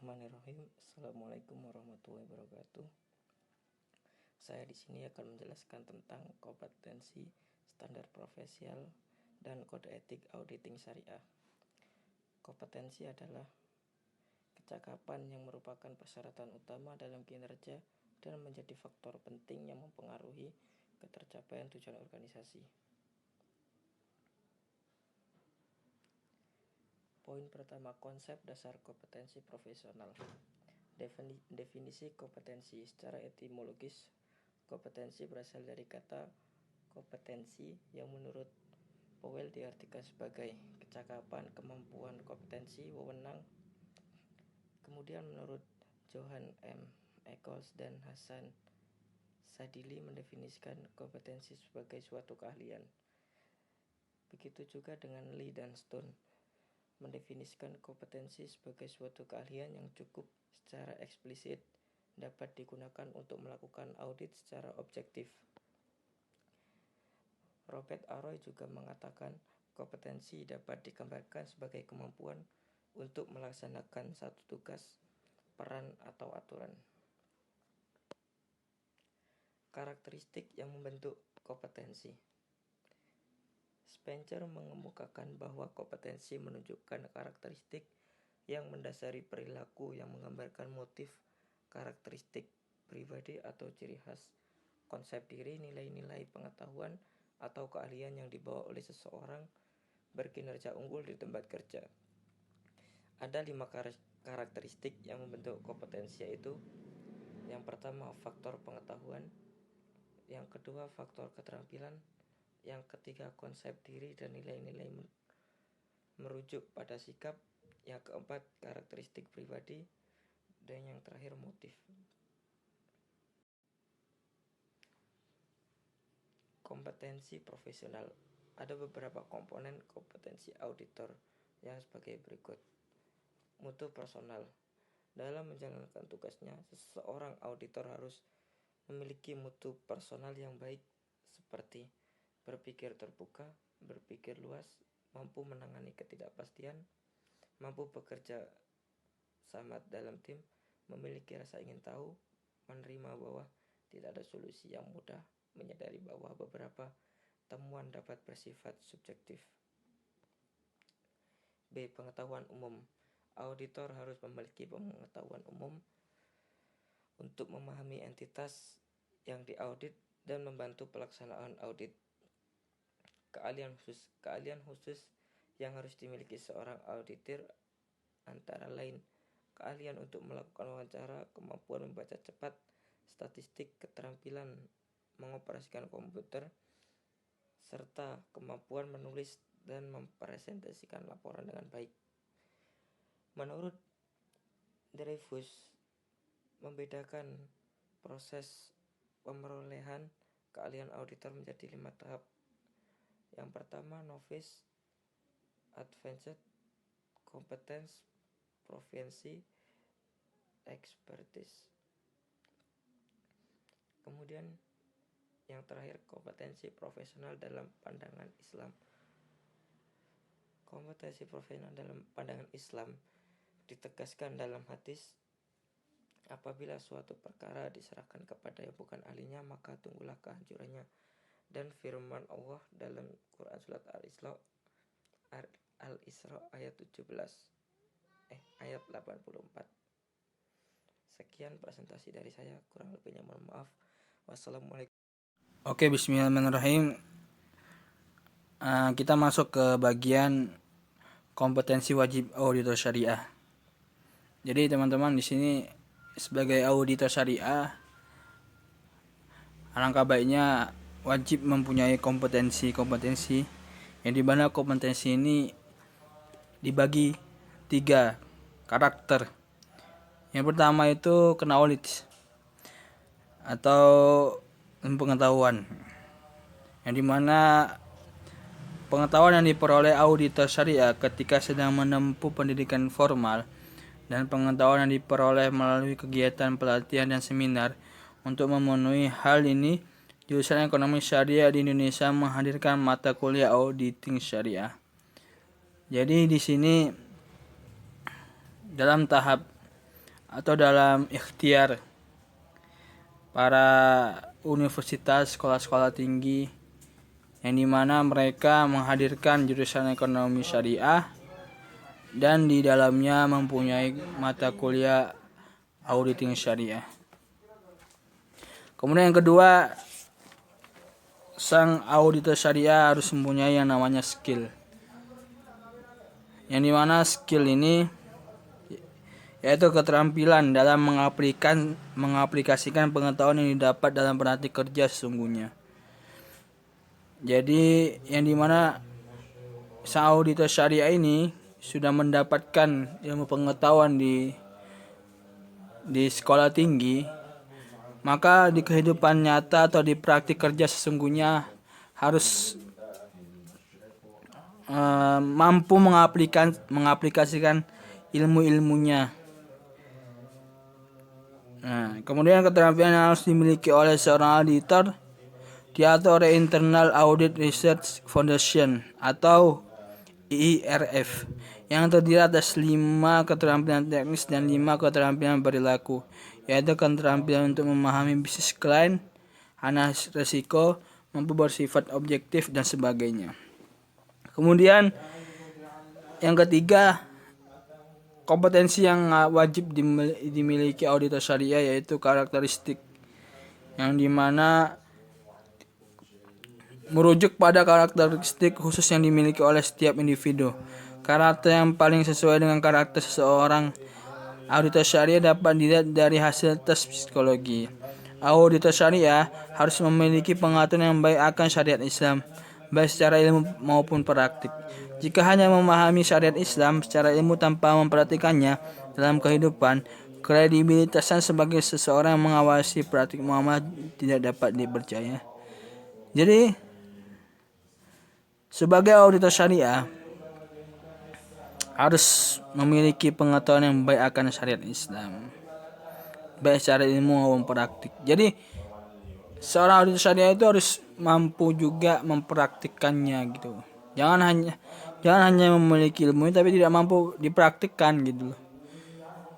Bismillahirrahmanirrahim. Assalamualaikum warahmatullahi wabarakatuh. Saya di sini akan menjelaskan tentang kompetensi, standar profesional, dan kode etik auditing syariah. Kompetensi adalah kecakapan yang merupakan persyaratan utama dalam kinerja dan menjadi faktor penting yang mempengaruhi ketercapaian tujuan organisasi. Poin pertama, konsep dasar kompetensi profesional. Definisi kompetensi secara etimologis. Kompetensi berasal dari kata kompetensi yang menurut Powell diartikan sebagai kecakapan, kemampuan, kompetensi, wewenang. Kemudian menurut Johan M. Eccles dan Hasan Sadili mendefinisikan kompetensi sebagai suatu keahlian. Begitu juga dengan Lee dan Stone mendefinisikan kompetensi sebagai suatu keahlian yang cukup secara eksplisit dapat digunakan untuk melakukan audit secara objektif. Robert Arroyo juga mengatakan kompetensi dapat digambarkan sebagai kemampuan untuk melaksanakan satu tugas, peran, atau aturan. Karakteristik yang membentuk kompetensi. Spencer mengemukakan bahwa kompetensi menunjukkan karakteristik yang mendasari perilaku yang menggambarkan motif, karakteristik pribadi atau ciri khas, konsep diri, nilai-nilai pengetahuan atau keahlian yang dibawa oleh seseorang berkinerja unggul di tempat kerja. Ada 5 karakteristik yang membentuk kompetensi, yaitu yang pertama faktor pengetahuan, yang kedua faktor keterampilan, yang ketiga konsep diri dan nilai-nilai merujuk pada sikap, yang keempat karakteristik pribadi, dan yang terakhir motif. Kompetensi profesional. Ada beberapa komponen kompetensi auditor yang sebagai berikut. Mutu personal. Dalam menjalankan tugasnya, seseorang auditor harus memiliki mutu personal yang baik, seperti berpikir terbuka, berpikir luas, mampu menangani ketidakpastian, mampu bekerja sama dalam tim, memiliki rasa ingin tahu, menerima bahwa tidak ada solusi yang mudah, menyadari bahwa beberapa temuan dapat bersifat subjektif. B. Pengetahuan umum. Auditor harus memiliki pengetahuan umum untuk memahami entitas yang diaudit dan membantu pelaksanaan audit. Keahlian khusus yang harus dimiliki seorang auditor antara lain keahlian untuk melakukan wawancara, kemampuan membaca cepat, statistik, keterampilan mengoperasikan komputer, serta kemampuan menulis dan mempresentasikan laporan dengan baik. Menurut Dreyfus, membedakan proses pemerolehan keahlian auditor menjadi 5 tahap. Yang pertama, novice, advanced, competence, proficiency, expertise. Kemudian yang terakhir, kompetensi profesional dalam pandangan Islam. Kompetensi profesional dalam pandangan Islam ditegaskan dalam hadis, apabila suatu perkara diserahkan kepada yang bukan ahlinya, maka tunggulah kehancurannya. Dan firman Allah dalam Quran surat Al-Isra ayat 84. Sekian presentasi dari saya, kurang lebihnya mohon maaf. Wassalamualaikum. Oke, bismillahirrahmanirrahim. Kita masuk ke bagian kompetensi wajib auditor syariah. Jadi teman-teman, di sini sebagai auditor syariah, alangkah baiknya wajib mempunyai kompetensi yang dimana kompetensi ini dibagi 3 karakter. Yang pertama itu knowledge atau pengetahuan, yang dimana pengetahuan yang diperoleh auditor syariah ketika sedang menempuh pendidikan formal dan pengetahuan yang diperoleh melalui kegiatan pelatihan dan seminar. Untuk memenuhi hal ini, Jurusan Ekonomi Syariah di Indonesia menghadirkan mata kuliah auditing syariah. Jadi di sini dalam tahap atau dalam ikhtiar para universitas, sekolah-sekolah tinggi, yang dimana mereka menghadirkan jurusan ekonomi syariah dan di dalamnya mempunyai mata kuliah auditing syariah. Kemudian yang kedua, sang auditor syariah harus mempunyai yang namanya skill. Yang dimana skill ini yaitu keterampilan dalam mengaplikasikan pengetahuan yang didapat dalam praktik kerja sesungguhnya. Jadi yang dimana sang auditor syariah ini sudah mendapatkan ilmu pengetahuan di sekolah tinggi, maka di kehidupan nyata atau di praktik kerja sesungguhnya harus mampu mengaplikasikan ilmu-ilmunya. Nah, kemudian keterampilan yang harus dimiliki oleh seorang auditor diatur oleh Internal Audit Research Foundation atau IRF yang terdiri atas 5 keterampilan teknis dan 5 keterampilan perilaku, yaitu keterampilan untuk memahami bisnis klien, analisis risiko, mampu bersifat objektif dan sebagainya. Kemudian yang ketiga, kompetensi yang wajib dimiliki auditor syariah yaitu karakteristik, yang dimana merujuk pada karakteristik khusus yang dimiliki oleh setiap individu. Karakter yang paling sesuai dengan karakter seseorang auditor syariah dapat dilihat dari hasil tes psikologi. Auditor syariah harus memiliki pengetahuan yang baik akan syariat Islam, baik secara ilmu maupun praktik. Jika hanya memahami syariat Islam secara ilmu tanpa mempraktikannya dalam kehidupan, kredibilitasnya sebagai seseorang yang mengawasi praktik muamalah tidak dapat dipercaya. Jadi, sebagai auditor syariah harus memiliki pengetahuan yang baik akan syariat Islam, baik secara ilmu maupun praktik. Jadi, seorang auditor syariah itu harus mampu juga mempraktikkannya gitu. Jangan hanya memiliki ilmu tapi tidak mampu dipraktikkan gitu loh.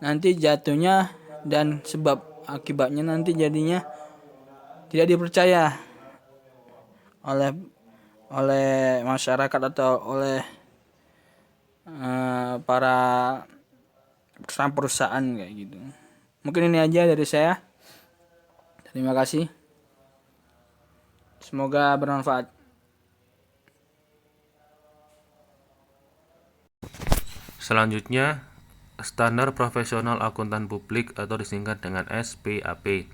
Nanti jatuhnya dan sebab akibatnya nanti jadinya tidak dipercaya oleh masyarakat atau oleh para perusahaan kayak gitu. Mungkin ini aja dari saya. Terima kasih. Semoga bermanfaat. Selanjutnya, Standar Profesional Akuntan Publik atau disingkat dengan SPAP.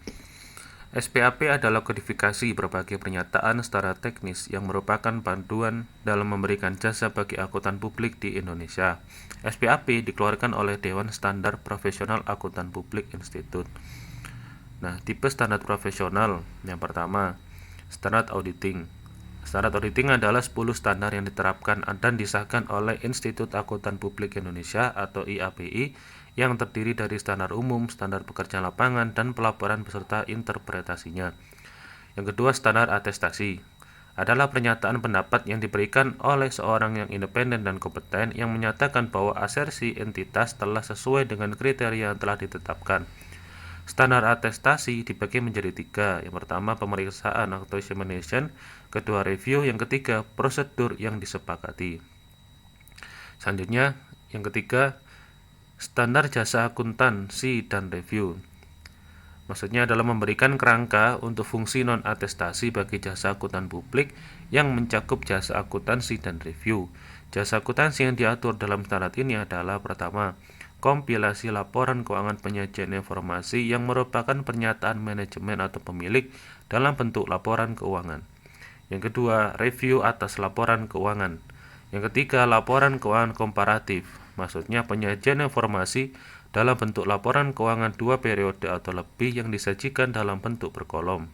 SPAP adalah kodifikasi berbagai pernyataan secara teknis yang merupakan panduan dalam memberikan jasa bagi akuntan publik di Indonesia. SPAP dikeluarkan oleh Dewan Standar Profesional Akuntan Publik Institute. Nah, tipe standar profesional yang pertama, standar auditing. Standar auditing adalah 10 standar yang diterapkan dan disahkan oleh Institut Akuntan Publik Indonesia atau IAPI yang terdiri dari standar umum, standar pekerjaan lapangan, dan pelaporan beserta interpretasinya. Yang kedua, standar atestasi adalah pernyataan pendapat yang diberikan oleh seorang yang independen dan kompeten yang menyatakan bahwa asersi entitas telah sesuai dengan kriteria yang telah ditetapkan. Standar atestasi dibagi menjadi 3. Yang pertama, pemeriksaan atau examination, kedua, review, yang ketiga, prosedur yang disepakati. Selanjutnya, yang ketiga, standar jasa akuntansi dan review. Maksudnya adalah memberikan kerangka untuk fungsi non-atestasi bagi jasa akuntan publik yang mencakup jasa akuntansi dan review. Jasa akuntansi yang diatur dalam standar ini adalah pertama, kompilasi laporan keuangan penyajian informasi yang merupakan pernyataan manajemen atau pemilik dalam bentuk laporan keuangan. Yang kedua, review atas laporan keuangan. Yang ketiga, laporan keuangan komparatif, maksudnya penyajian informasi dalam bentuk laporan keuangan 2 periode atau lebih yang disajikan dalam bentuk berkolom.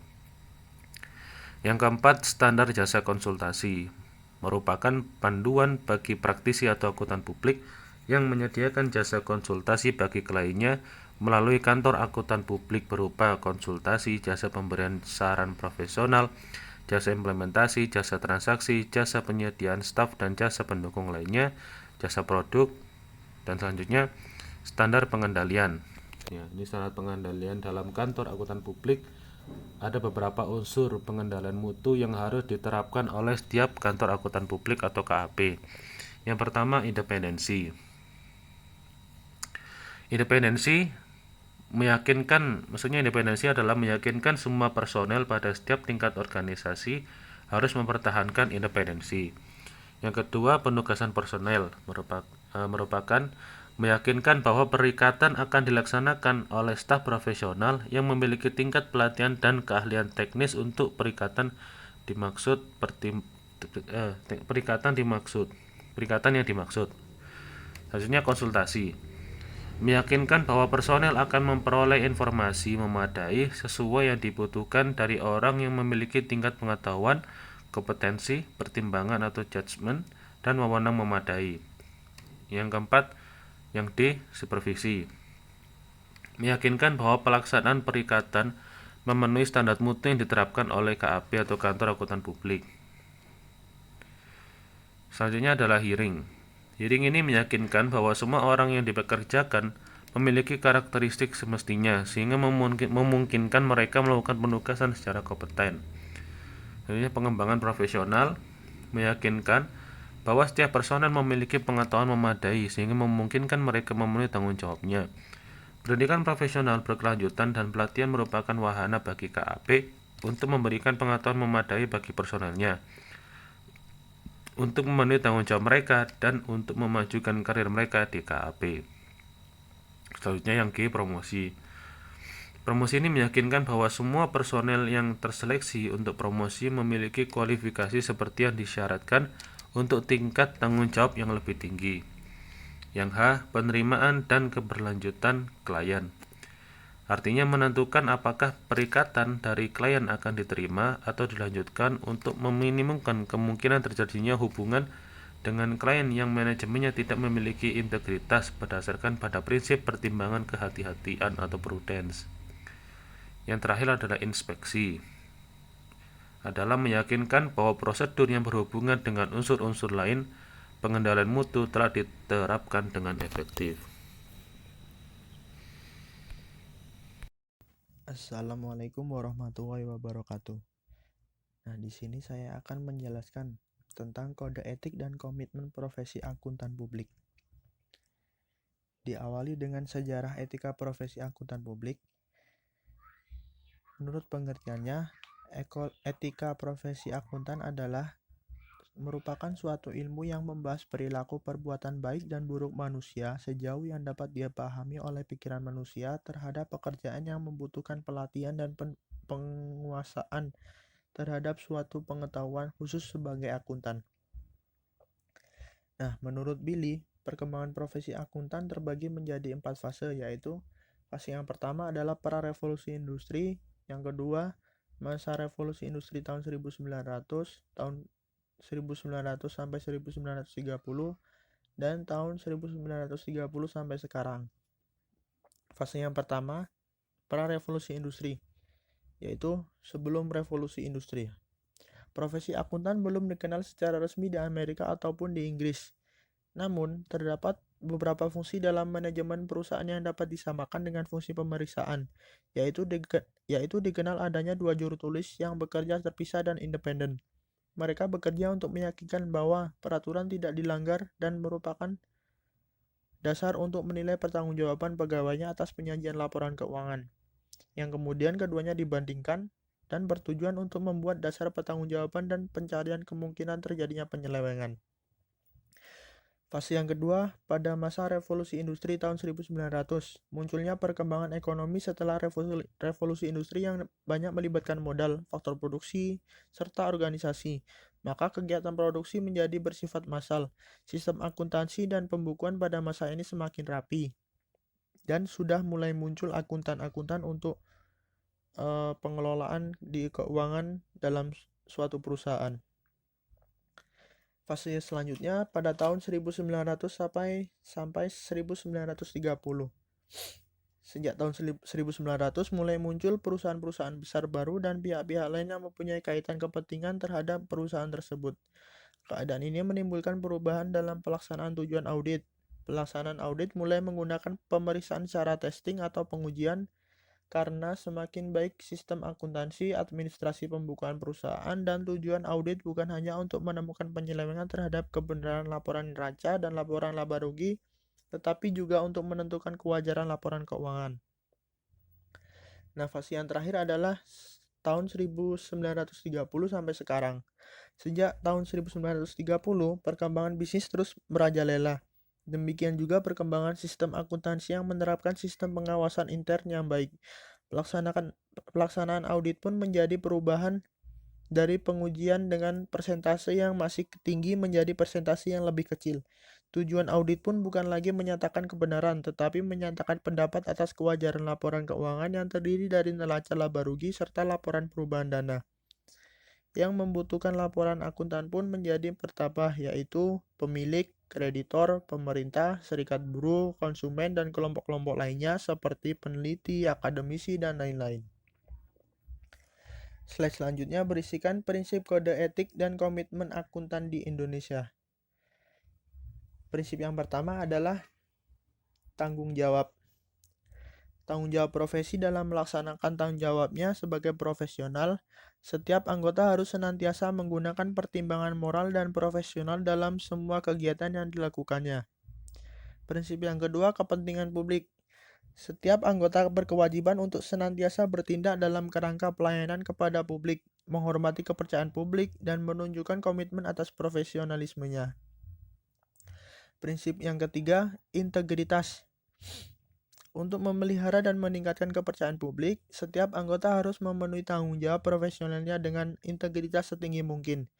Yang keempat, standar jasa konsultasi, merupakan panduan bagi praktisi atau akuntan publik yang menyediakan jasa konsultasi bagi kliennya melalui kantor akuntan publik berupa konsultasi, jasa pemberian saran profesional, jasa implementasi, jasa transaksi, jasa penyediaan staf dan jasa pendukung lainnya, jasa produk, dan selanjutnya standar pengendalian. Ya, ini syarat pengendalian dalam kantor akuntan publik. Ada beberapa unsur pengendalian mutu yang harus diterapkan oleh setiap kantor akuntan publik atau KAP. Yang pertama, independensi. Independensi maksudnya independensi adalah meyakinkan semua personel pada setiap tingkat organisasi harus mempertahankan independensi. Yang kedua, penugasan personel merupakan meyakinkan bahwa perikatan akan dilaksanakan oleh staf profesional yang memiliki tingkat pelatihan dan keahlian teknis untuk perikatan yang dimaksud. Selanjutnya, konsultasi. Meyakinkan bahwa personel akan memperoleh informasi memadai sesuai yang dibutuhkan dari orang yang memiliki tingkat pengetahuan, kompetensi, pertimbangan atau judgement, dan wewenang memadai. Yang keempat, yang D, supervisi. Meyakinkan bahwa pelaksanaan perikatan memenuhi standar mutu yang diterapkan oleh KAP atau kantor akuntan publik. Selanjutnya adalah hearing. Hearing ini meyakinkan bahwa semua orang yang dipekerjakan memiliki karakteristik semestinya sehingga memungkinkan mereka melakukan penugasan secara kompeten. Selanjutnya, pengembangan profesional meyakinkan bahwa setiap personel memiliki pengetahuan memadai sehingga memungkinkan mereka memenuhi tanggung jawabnya. Pendidikan profesional berkelanjutan dan pelatihan merupakan wahana bagi KAP untuk memberikan pengetahuan memadai bagi personelnya, untuk memenuhi tanggung jawab mereka dan untuk memajukan karir mereka di KAP. Selanjutnya yang G, promosi. Promosi ini meyakinkan bahwa semua personel yang terseleksi untuk promosi memiliki kualifikasi seperti yang disyaratkan untuk tingkat tanggung jawab yang lebih tinggi. Yang H, penerimaan dan keberlanjutan klien. Artinya menentukan apakah perikatan dari klien akan diterima atau dilanjutkan untuk meminimumkan kemungkinan terjadinya hubungan dengan klien yang manajemennya tidak memiliki integritas berdasarkan pada prinsip pertimbangan kehati-hatian atau prudence. Yang terakhir adalah inspeksi. Adalah meyakinkan bahwa prosedur yang berhubungan dengan unsur-unsur lain pengendalian mutu telah diterapkan dengan efektif. Assalamualaikum warahmatullahi wabarakatuh. Nah, di sini saya akan menjelaskan tentang kode etik dan komitmen profesi akuntan publik. Diawali dengan sejarah etika profesi akuntan publik. Menurut pengertiannya, etika profesi akuntan adalah merupakan suatu ilmu yang membahas perilaku perbuatan baik dan buruk manusia sejauh yang dapat dia pahami oleh pikiran manusia terhadap pekerjaan yang membutuhkan pelatihan dan penguasaan terhadap suatu pengetahuan khusus sebagai akuntan. Nah, menurut Billy, perkembangan profesi akuntan terbagi menjadi 4 fase, yaitu fase yang pertama adalah pra-revolusi industri, yang kedua masa revolusi industri tahun 1900, tahun 1900 sampai 1930, dan tahun 1930 sampai sekarang. Fase yang pertama, pra-revolusi industri, yaitu sebelum revolusi industri. Profesi akuntan belum dikenal secara resmi di Amerika ataupun di Inggris. Namun, terdapat beberapa fungsi dalam manajemen perusahaan yang dapat disamakan dengan fungsi pemeriksaan, yaitu dikenal adanya 2 juru tulis yang bekerja terpisah dan independen. Mereka bekerja untuk meyakinkan bahwa peraturan tidak dilanggar dan merupakan dasar untuk menilai pertanggungjawaban pegawainya atas penyajian laporan keuangan, yang kemudian keduanya dibandingkan dan bertujuan untuk membuat dasar pertanggungjawaban dan pencarian kemungkinan terjadinya penyelewengan. Fase yang kedua, pada masa revolusi industri tahun 1900, munculnya perkembangan ekonomi setelah revolusi industri yang banyak melibatkan modal, faktor produksi, serta organisasi. Maka kegiatan produksi menjadi bersifat massal. Sistem akuntansi dan pembukuan pada masa ini semakin rapi. Dan sudah mulai muncul akuntan-akuntan untuk pengelolaan di keuangan dalam suatu perusahaan. Fase selanjutnya pada tahun 1900 sampai 1930. Sejak tahun 1900 mulai muncul perusahaan-perusahaan besar baru dan pihak-pihak lain yang mempunyai kaitan kepentingan terhadap perusahaan tersebut. Keadaan ini menimbulkan perubahan dalam pelaksanaan tujuan audit. Pelaksanaan audit mulai menggunakan pemeriksaan secara testing atau pengujian karena semakin baik sistem akuntansi, administrasi pembukuan perusahaan, dan tujuan audit bukan hanya untuk menemukan penyelewengan terhadap kebenaran laporan neraca dan laporan laba rugi, tetapi juga untuk menentukan kewajaran laporan keuangan. Nah, fase yang terakhir adalah tahun 1930 sampai sekarang. Sejak tahun 1930, perkembangan bisnis terus merajalela. Demikian juga perkembangan sistem akuntansi yang menerapkan sistem pengawasan intern yang baik. Pelaksanaan audit pun menjadi perubahan dari pengujian dengan persentase yang masih tinggi menjadi persentase yang lebih kecil. Tujuan audit pun bukan lagi menyatakan kebenaran, tetapi menyatakan pendapat atas kewajaran laporan keuangan yang terdiri dari neraca laba rugi serta laporan perubahan dana. Yang membutuhkan laporan akuntan pun menjadi bertambah, yaitu pemilik, kreditor, pemerintah, serikat buruh, konsumen, dan kelompok-kelompok lainnya seperti peneliti, akademisi, dan lain-lain. Slide selanjutnya berisikan prinsip kode etik dan komitmen akuntan di Indonesia. Prinsip yang pertama adalah tanggung jawab. Tanggung jawab profesi dalam melaksanakan tanggung jawabnya sebagai profesional, setiap anggota harus senantiasa menggunakan pertimbangan moral dan profesional dalam semua kegiatan yang dilakukannya. Prinsip yang kedua, kepentingan publik. Setiap anggota berkewajiban untuk senantiasa bertindak dalam kerangka pelayanan kepada publik, menghormati kepercayaan publik, dan menunjukkan komitmen atas profesionalismenya. Prinsip yang ketiga, integritas. Untuk memelihara dan meningkatkan kepercayaan publik, setiap anggota harus memenuhi tanggung jawab profesionalnya dengan integritas setinggi mungkin.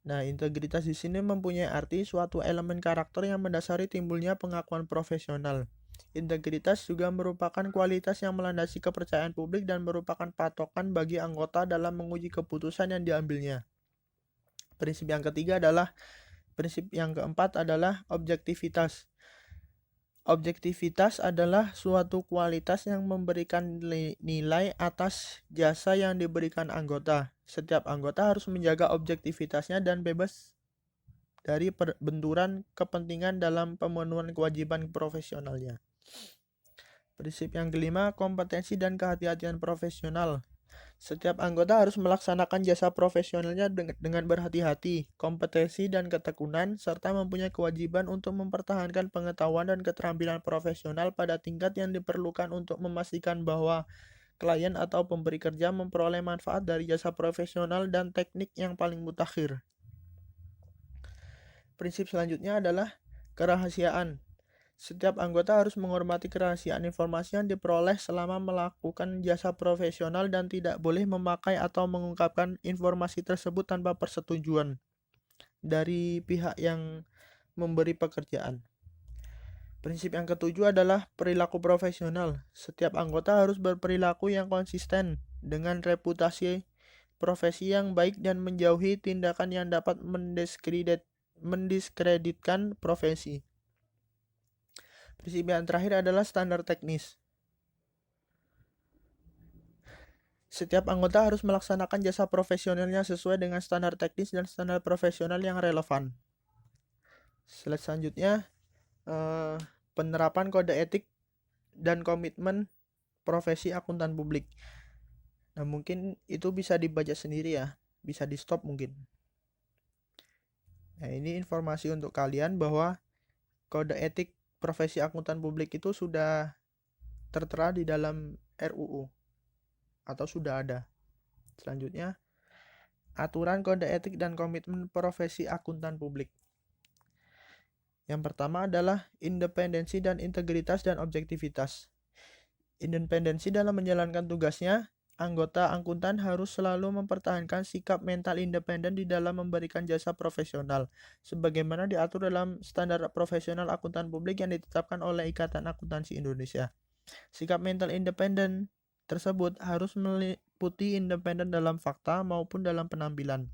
Nah, integritas di sini mempunyai arti suatu elemen karakter yang mendasari timbulnya pengakuan profesional. Integritas juga merupakan kualitas yang melandasi kepercayaan publik dan merupakan patokan bagi anggota dalam menguji keputusan yang diambilnya. Prinsip yang keempat adalah objektivitas. Objektivitas adalah suatu kualitas yang memberikan nilai atas jasa yang diberikan anggota. Setiap anggota harus menjaga objektivitasnya dan bebas dari benturan kepentingan dalam pemenuhan kewajiban profesionalnya. Prinsip yang kelima, kompetensi dan kehati-hatian profesional. Setiap anggota harus melaksanakan jasa profesionalnya dengan berhati-hati, kompetensi dan ketekunan, serta mempunyai kewajiban untuk mempertahankan pengetahuan dan keterampilan profesional pada tingkat yang diperlukan untuk memastikan bahwa klien atau pemberi kerja memperoleh manfaat dari jasa profesional dan teknik yang paling mutakhir. Prinsip selanjutnya adalah kerahasiaan. Setiap anggota harus menghormati kerahasiaan informasi yang diperoleh selama melakukan jasa profesional dan tidak boleh memakai atau mengungkapkan informasi tersebut tanpa persetujuan dari pihak yang memberi pekerjaan. Prinsip yang ketujuh adalah perilaku profesional. Setiap anggota harus berperilaku yang konsisten dengan reputasi profesi yang baik dan menjauhi tindakan yang dapat mendiskreditkan profesi. Prinsip yang terakhir adalah standar teknis. Setiap anggota harus melaksanakan jasa profesionalnya sesuai dengan standar teknis dan standar profesional yang relevan. Slide selanjutnya, penerapan kode etik dan komitmen profesi akuntan publik. Nah, mungkin itu bisa dibaca sendiri ya, bisa di stop mungkin. Nah, ini informasi untuk kalian bahwa kode etik profesi akuntan publik itu sudah tertera di dalam RUU atau sudah ada. Selanjutnya, aturan kode etik dan komitmen profesi akuntan publik. Yang pertama adalah independensi dan integritas dan objektivitas. Independensi dalam menjalankan tugasnya, anggota akuntan harus selalu mempertahankan sikap mental independen di dalam memberikan jasa profesional, sebagaimana diatur dalam standar profesional akuntan publik yang ditetapkan oleh Ikatan Akuntansi Indonesia. Sikap mental independen tersebut harus meliputi independen dalam fakta maupun dalam penampilan.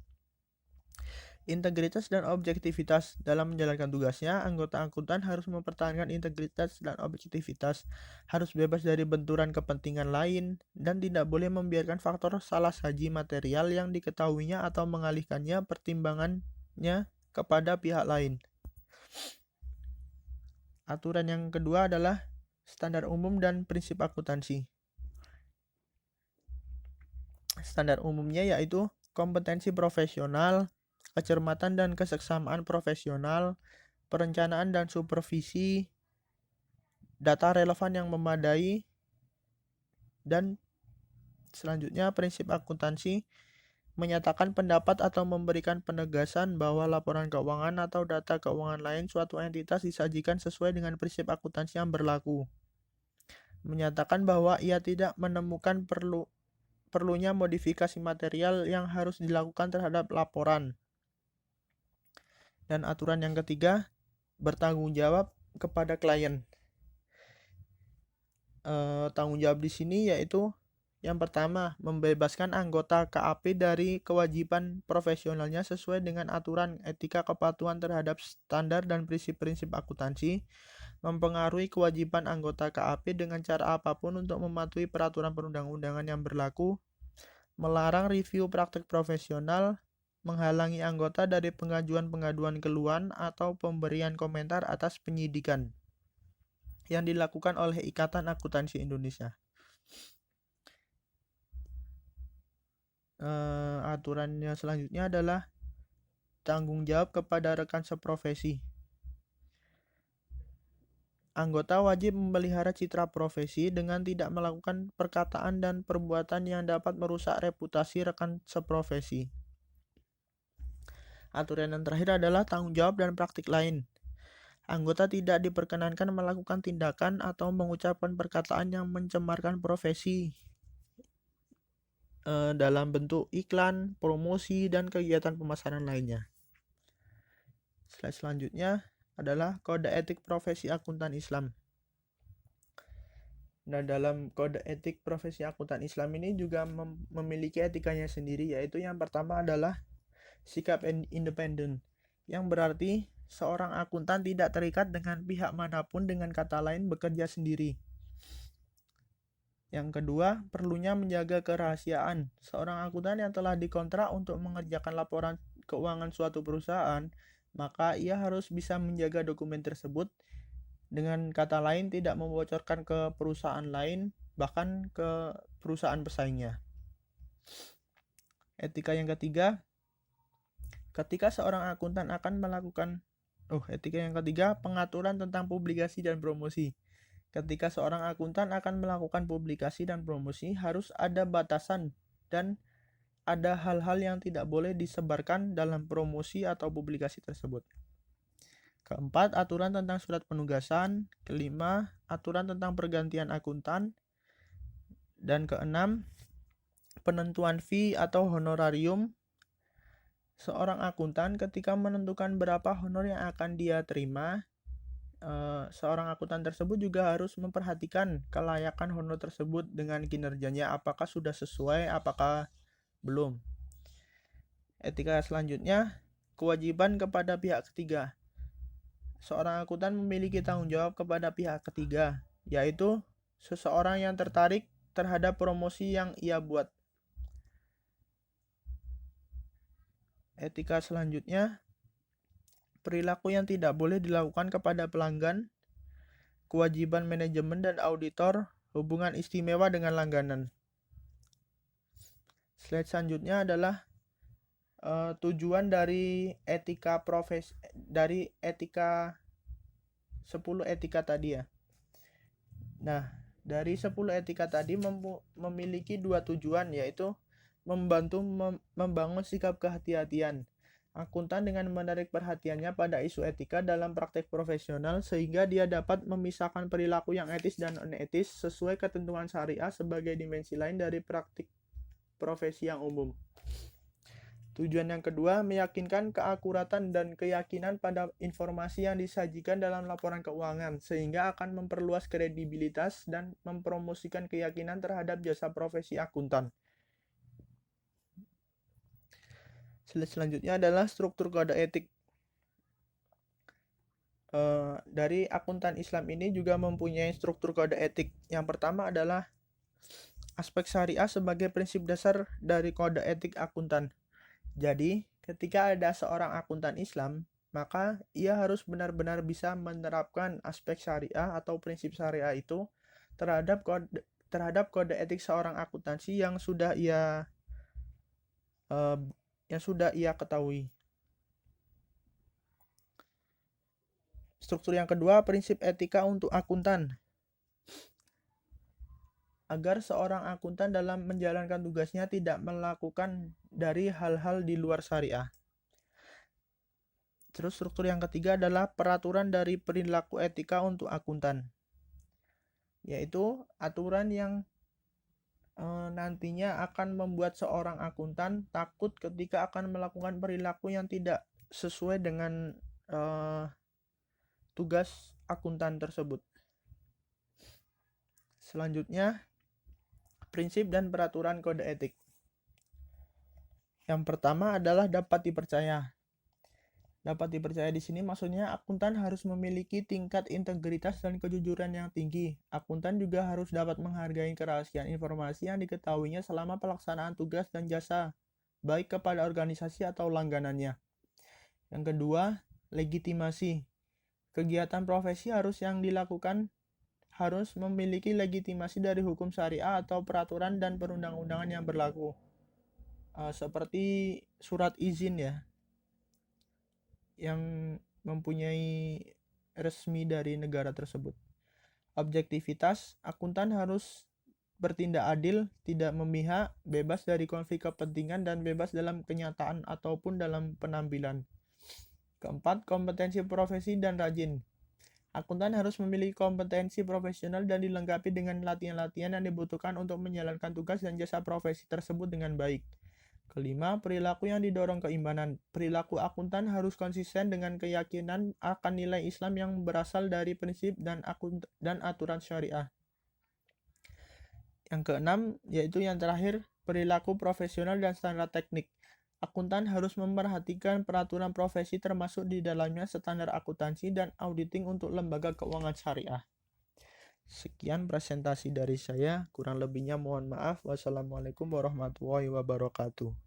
Integritas dan objektivitas dalam menjalankan tugasnya, anggota akuntan harus mempertahankan integritas dan objektivitas, harus bebas dari benturan kepentingan lain, dan tidak boleh membiarkan faktor salah saji material yang diketahuinya atau mengalihkannya pertimbangannya kepada pihak lain. Aturan yang kedua adalah standar umum dan prinsip akuntansi. Standar umumnya yaitu kompetensi profesional, kecermatan dan keseksamaan profesional, perencanaan dan supervisi, data relevan yang memadai, dan selanjutnya prinsip akuntansi menyatakan pendapat atau memberikan penegasan bahwa laporan keuangan atau data keuangan lain suatu entitas disajikan sesuai dengan prinsip akuntansi yang berlaku. Menyatakan bahwa ia tidak menemukan perlunya modifikasi material yang harus dilakukan terhadap laporan. Dan aturan yang ketiga, bertanggung jawab kepada klien. Tanggung jawab di sini yaitu yang pertama, membebaskan anggota KAP dari kewajiban profesionalnya sesuai dengan aturan etika kepatuhan terhadap standar dan prinsip-prinsip akuntansi, mempengaruhi kewajiban anggota KAP dengan cara apapun untuk mematuhi peraturan perundang-undangan yang berlaku, melarang review praktik profesional, menghalangi anggota dari pengajuan-pengaduan keluhan atau pemberian komentar atas penyidikan yang dilakukan oleh Ikatan Akuntansi Indonesia. Aturannya selanjutnya adalah tanggung jawab kepada rekan seprofesi. Anggota wajib memelihara citra profesi dengan tidak melakukan perkataan dan perbuatan yang dapat merusak reputasi rekan seprofesi. Aturan yang terakhir adalah tanggung jawab dan praktik lain. Anggota tidak diperkenankan melakukan tindakan atau mengucapkan perkataan yang mencemarkan profesi dalam bentuk iklan, promosi, dan kegiatan pemasaran lainnya. Slide selanjutnya adalah kode etik profesi akuntan Islam. Nah, dalam kode etik profesi akuntan Islam ini juga memiliki etikanya sendiri, yaitu yang pertama adalah sikap independen, yang berarti seorang akuntan tidak terikat dengan pihak manapun, dengan kata lain bekerja sendiri. Yang kedua, perlunya menjaga kerahasiaan. Seorang akuntan yang telah dikontrak untuk mengerjakan laporan keuangan suatu perusahaan, maka ia harus bisa menjaga dokumen tersebut. Dengan kata lain, tidak membocorkan ke perusahaan lain, bahkan ke perusahaan pesaingnya. Etika yang ketiga, ketika seorang akuntan akan melakukan pengaturan tentang publikasi dan promosi. Ketika seorang akuntan akan melakukan publikasi dan promosi, harus ada batasan dan ada hal-hal yang tidak boleh disebarkan dalam promosi atau publikasi tersebut. Keempat, aturan tentang surat penugasan. Kelima, aturan tentang pergantian akuntan. Dan keenam, penentuan fee atau honorarium. Seorang akuntan ketika menentukan berapa honor yang akan dia terima, seorang akuntan tersebut juga harus memperhatikan kelayakan honor tersebut dengan kinerjanya, apakah sudah sesuai, apakah belum. Etika selanjutnya, kewajiban kepada pihak ketiga. Seorang akuntan memiliki tanggung jawab kepada pihak ketiga, yaitu seseorang yang tertarik terhadap promosi yang ia buat. Etika selanjutnya, perilaku yang tidak boleh dilakukan kepada pelanggan, kewajiban manajemen dan auditor, hubungan istimewa dengan langganan. Slide selanjutnya adalah tujuan dari etika profesi, dari etika 10 etika tadi ya. Nah, dari 10 etika tadi memiliki dua tujuan, yaitu membantu membangun sikap kehati-hatian akuntan dengan menarik perhatiannya pada isu etika dalam praktek profesional, sehingga dia dapat memisahkan perilaku yang etis dan non-etis sesuai ketentuan syariah sebagai dimensi lain dari praktik profesi yang umum. Tujuan yang kedua, meyakinkan keakuratan dan keyakinan pada informasi yang disajikan dalam laporan keuangan, sehingga akan memperluas kredibilitas dan mempromosikan keyakinan terhadap jasa profesi akuntan. Slide selanjutnya adalah struktur kode etik. Dari akuntan Islam ini juga mempunyai struktur kode etik. Yang pertama adalah aspek syariah sebagai prinsip dasar dari kode etik akuntan. Jadi, ketika ada seorang akuntan Islam, maka ia harus benar-benar bisa menerapkan aspek syariah atau prinsip syariah itu terhadap kode etik seorang akuntansi yang sudah ia ketahui. Struktur yang kedua, prinsip etika untuk akuntan. Agar seorang akuntan dalam menjalankan tugasnya tidak melakukan dari hal-hal di luar syariah. Terus struktur yang ketiga adalah peraturan dari perilaku etika untuk akuntan, yaitu aturan yang nantinya akan membuat seorang akuntan takut ketika akan melakukan perilaku yang tidak sesuai dengan tugas akuntan tersebut. Selanjutnya, prinsip dan peraturan kode etik. Yang pertama adalah dapat dipercaya. Dapat dipercaya di sini maksudnya akuntan harus memiliki tingkat integritas dan kejujuran yang tinggi. Akuntan juga harus dapat menghargai kerahasiaan informasi yang diketahuinya selama pelaksanaan tugas dan jasa, baik kepada organisasi atau langganannya. Yang kedua, legitimasi. Kegiatan profesi yang dilakukan harus memiliki legitimasi dari hukum syariah atau peraturan dan perundang-undangan yang berlaku. Seperti surat izin ya, yang mempunyai resmi dari negara tersebut. Objektivitas, akuntan harus bertindak adil, tidak memihak, bebas dari konflik kepentingan, dan bebas dalam kenyataan ataupun dalam penampilan. Keempat, kompetensi profesi dan rajin. Akuntan harus memiliki kompetensi profesional dan dilengkapi dengan latihan-latihan yang dibutuhkan untuk menjalankan tugas dan jasa profesi tersebut dengan baik. Kelima, perilaku yang didorong keimanan. Perilaku akuntan harus konsisten dengan keyakinan akan nilai Islam yang berasal dari prinsip dan aturan syariah. Yang keenam, yaitu yang terakhir, perilaku profesional dan standar teknik. Akuntan harus memperhatikan peraturan profesi termasuk di dalamnya standar akuntansi dan auditing untuk lembaga keuangan syariah. Sekian presentasi dari saya, kurang lebihnya mohon maaf. Wassalamualaikum warahmatullahi wabarakatuh.